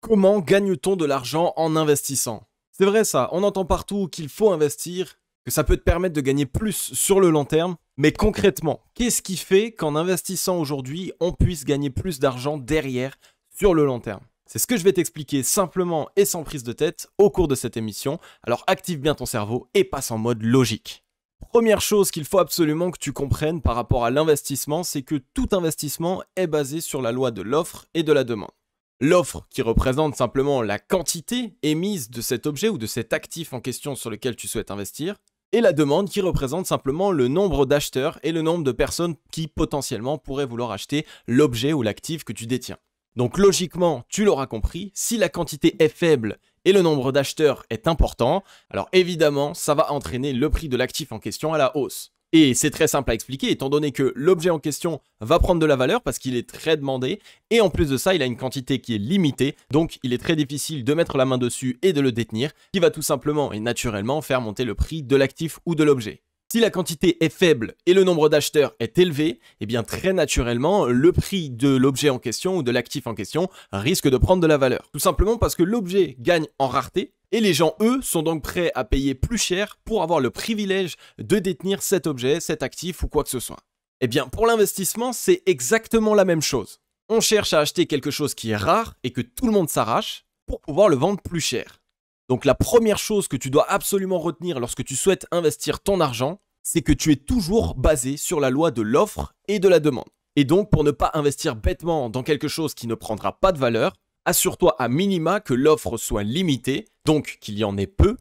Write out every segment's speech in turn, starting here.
Comment gagne-t-on de l'argent en investissant? C'est vrai ça, on entend partout qu'il faut investir, que ça peut te permettre de gagner plus sur le long terme, mais concrètement, qu'est-ce qui fait qu'en investissant aujourd'hui, on puisse gagner plus d'argent derrière sur le long terme? C'est ce que je vais t'expliquer simplement et sans prise de tête au cours de cette émission, alors active bien ton cerveau et passe en mode logique. Première chose qu'il faut absolument que tu comprennes par rapport à l'investissement, c'est que tout investissement est basé sur la loi de l'offre et de la demande. L'offre qui représente simplement la quantité émise de cet objet ou de cet actif en question sur lequel tu souhaites investir, et la demande qui représente simplement le nombre d'acheteurs et le nombre de personnes qui potentiellement pourraient vouloir acheter l'objet ou l'actif que tu détiens. Donc logiquement, tu l'auras compris, si la quantité est faible et le nombre d'acheteurs est important, alors évidemment, ça va entraîner le prix de l'actif en question à la hausse. Et c'est très simple à expliquer, étant donné que l'objet en question va prendre de la valeur parce qu'il est très demandé, et en plus de ça, il a une quantité qui est limitée, donc il est très difficile de mettre la main dessus et de le détenir, qui va tout simplement et naturellement faire monter le prix de l'actif ou de l'objet. Si la quantité est faible et le nombre d'acheteurs est élevé, eh bien très naturellement, le prix de l'objet en question ou de l'actif en question risque de prendre de la valeur. Tout simplement parce que l'objet gagne en rareté et les gens, eux, sont donc prêts à payer plus cher pour avoir le privilège de détenir cet objet, cet actif ou quoi que ce soit. Eh bien pour l'investissement, c'est exactement la même chose. On cherche à acheter quelque chose qui est rare et que tout le monde s'arrache pour pouvoir le vendre plus cher. Donc la première chose que tu dois absolument retenir lorsque tu souhaites investir ton argent, c'est que tu es toujours basé sur la loi de l'offre et de la demande. Et donc pour ne pas investir bêtement dans quelque chose qui ne prendra pas de valeur, assure-toi à minima que l'offre soit limitée, donc qu'il y en ait peu,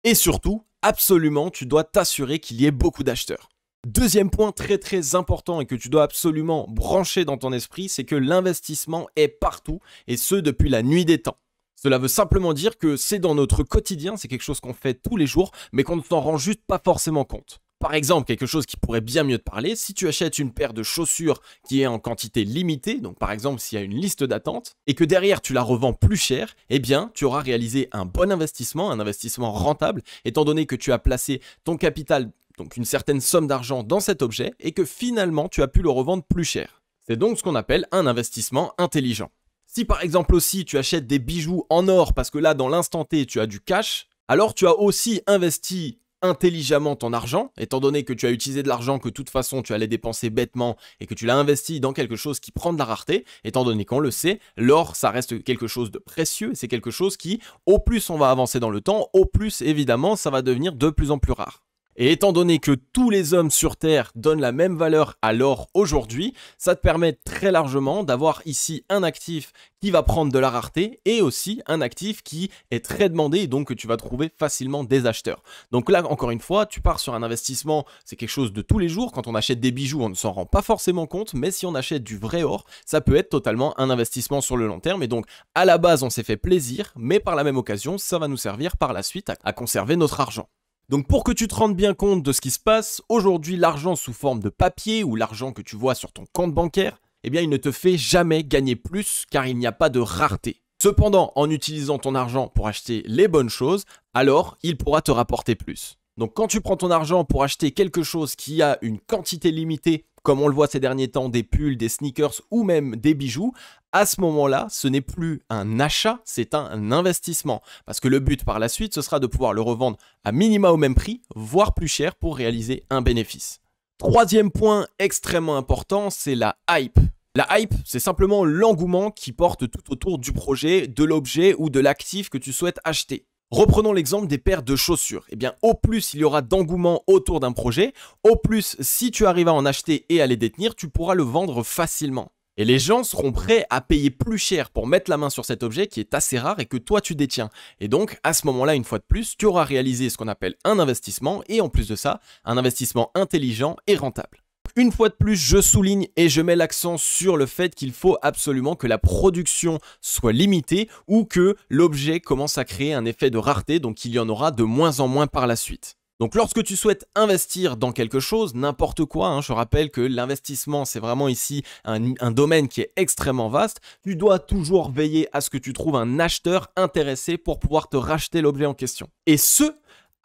et surtout, absolument, tu dois t'assurer qu'il y ait beaucoup d'acheteurs. Deuxième point très important et que tu dois absolument brancher dans ton esprit, c'est que l'investissement est partout et ce depuis la nuit des temps. Cela veut simplement dire que c'est dans notre quotidien, c'est quelque chose qu'on fait tous les jours, mais qu'on ne s'en rend juste pas forcément compte. Par exemple, quelque chose qui pourrait bien mieux te parler, si tu achètes une paire de chaussures qui est en quantité limitée, donc par exemple s'il y a une liste d'attente, et que derrière tu la revends plus cher, eh bien tu auras réalisé un bon investissement, un investissement rentable, étant donné que tu as placé ton capital, donc une certaine somme d'argent dans cet objet, et que finalement tu as pu le revendre plus cher. C'est donc ce qu'on appelle un investissement intelligent. Si par exemple aussi tu achètes des bijoux en or parce que là dans l'instant T tu as du cash, alors tu as aussi investi intelligemment ton argent, étant donné que tu as utilisé de l'argent que de toute façon tu allais dépenser bêtement et que tu l'as investi dans quelque chose qui prend de la rareté, étant donné qu'on le sait, l'or ça reste quelque chose de précieux et c'est quelque chose qui, au plus on va avancer dans le temps, au plus évidemment ça va devenir de plus en plus rare. Et étant donné que tous les hommes sur Terre donnent la même valeur à l'or aujourd'hui, ça te permet très largement d'avoir ici un actif qui va prendre de la rareté et aussi un actif qui est très demandé et donc que tu vas trouver facilement des acheteurs. Donc là, encore une fois, tu pars sur un investissement, c'est quelque chose de tous les jours. Quand on achète des bijoux, on ne s'en rend pas forcément compte, mais si on achète du vrai or, ça peut être totalement un investissement sur le long terme. Et donc, à la base, on s'est fait plaisir, mais par la même occasion, ça va nous servir par la suite à conserver notre argent. Donc pour que tu te rendes bien compte de ce qui se passe, aujourd'hui l'argent sous forme de papier ou l'argent que tu vois sur ton compte bancaire, eh bien il ne te fait jamais gagner plus car il n'y a pas de rareté. Cependant, en utilisant ton argent pour acheter les bonnes choses, alors il pourra te rapporter plus. Donc quand tu prends ton argent pour acheter quelque chose qui a une quantité limitée, comme on le voit ces derniers temps, des pulls, des sneakers ou même des bijoux, à ce moment-là, ce n'est plus un achat, c'est un investissement. Parce que le but par la suite, ce sera de pouvoir le revendre à minima au même prix, voire plus cher pour réaliser un bénéfice. Troisième point extrêmement important, c'est la hype. La hype, c'est simplement l'engouement qui porte tout autour du projet, de l'objet ou de l'actif que tu souhaites acheter. Reprenons l'exemple des paires de chaussures. Eh bien, au plus il y aura d'engouement autour d'un projet, au plus si tu arrives à en acheter et à les détenir, tu pourras le vendre facilement. Et les gens seront prêts à payer plus cher pour mettre la main sur cet objet qui est assez rare et que toi tu détiens. Et donc, à ce moment-là, une fois de plus, tu auras réalisé ce qu'on appelle un investissement et en plus de ça, un investissement intelligent et rentable. Une fois de plus, je souligne et je mets l'accent sur le fait qu'il faut absolument que la production soit limitée ou que l'objet commence à créer un effet de rareté, donc il y en aura de moins en moins par la suite. Donc lorsque tu souhaites investir dans quelque chose, n'importe quoi, je rappelle que l'investissement c'est vraiment ici un domaine qui est extrêmement vaste, tu dois toujours veiller à ce que tu trouves un acheteur intéressé pour pouvoir te racheter l'objet en question. Et ce,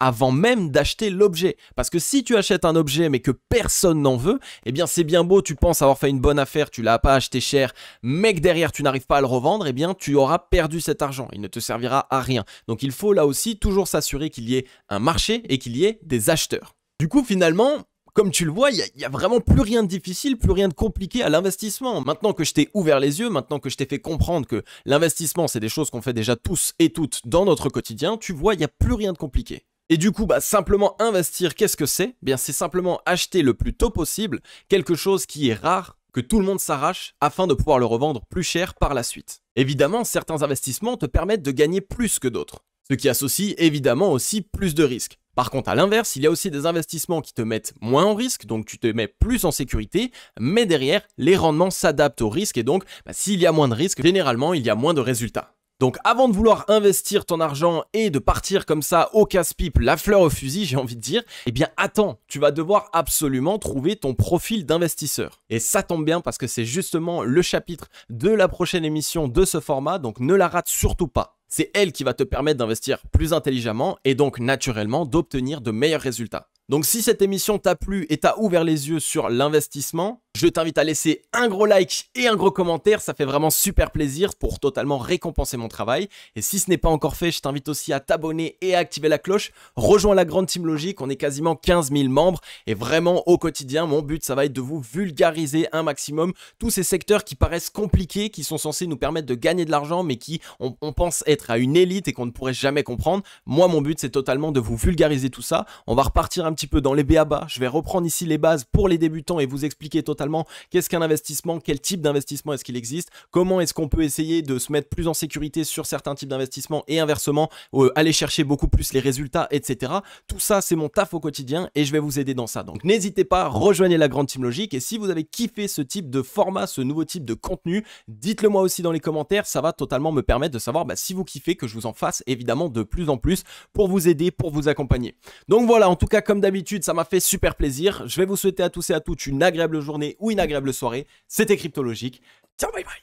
avant même d'acheter l'objet. Parce que si tu achètes un objet mais que personne n'en veut, eh bien c'est bien beau, tu penses avoir fait une bonne affaire, tu l'as pas acheté cher, mais que derrière tu n'arrives pas à le revendre, eh bien tu auras perdu cet argent, il ne te servira à rien. Donc il faut là aussi toujours s'assurer qu'il y ait un marché et qu'il y ait des acheteurs. Du coup finalement, comme tu le vois, il y a vraiment plus rien de difficile, plus rien de compliqué à l'investissement. Maintenant que je t'ai ouvert les yeux, maintenant que je t'ai fait comprendre que l'investissement, c'est des choses qu'on fait déjà tous et toutes dans notre quotidien, tu vois, il n'y a plus rien de compliqué. Et du coup, simplement investir, qu'est-ce que c'est ? Bien, c'est simplement acheter le plus tôt possible quelque chose qui est rare, que tout le monde s'arrache, afin de pouvoir le revendre plus cher par la suite. Évidemment, certains investissements te permettent de gagner plus que d'autres, ce qui associe évidemment aussi plus de risques. Par contre, à l'inverse, il y a aussi des investissements qui te mettent moins en risque, donc tu te mets plus en sécurité, mais derrière, les rendements s'adaptent au risque et donc, s'il y a moins de risques, généralement, il y a moins de résultats. Donc avant de vouloir investir ton argent et de partir comme ça au casse-pipe, la fleur au fusil, j'ai envie de dire, eh bien attends, tu vas devoir absolument trouver ton profil d'investisseur. Et ça tombe bien parce que c'est justement le chapitre de la prochaine émission de ce format, donc ne la rate surtout pas. C'est elle qui va te permettre d'investir plus intelligemment et donc naturellement d'obtenir de meilleurs résultats. Donc si cette émission t'a plu et t'a ouvert les yeux sur l'investissement, je t'invite à laisser un gros like et un gros commentaire, ça fait vraiment super plaisir pour totalement récompenser mon travail. Et si ce n'est pas encore fait, je t'invite aussi à t'abonner et à activer la cloche. Rejoins la grande team Logique, on est quasiment 15 000 membres et vraiment au quotidien, mon but ça va être de vous vulgariser un maximum tous ces secteurs qui paraissent compliqués, qui sont censés nous permettre de gagner de l'argent mais qui on pense être à une élite et qu'on ne pourrait jamais comprendre. Moi mon but c'est totalement de vous vulgariser tout ça. On va repartir un petit peu dans les b.a-ba, je vais reprendre ici les bases pour les débutants et vous expliquer totalement qu'est-ce qu'un investissement, quel type d'investissement est-ce qu'il existe, comment est-ce qu'on peut essayer de se mettre plus en sécurité sur certains types d'investissements et inversement aller chercher beaucoup plus les résultats, etc. Tout ça c'est mon taf au quotidien et je vais vous aider dans ça. Donc n'hésitez pas, rejoignez la grande team Logique et si vous avez kiffé ce type de format, ce nouveau type de contenu, dites-le moi aussi dans les commentaires, ça va totalement me permettre de savoir si vous kiffez, que je vous en fasse évidemment de plus en plus pour vous aider, pour vous accompagner. Donc voilà, en tout cas comme d'habitude, ça m'a fait super plaisir. Je vais vous souhaiter à tous et à toutes une agréable journée ou une agréable soirée. C'était Crypto Logique. Ciao, bye bye.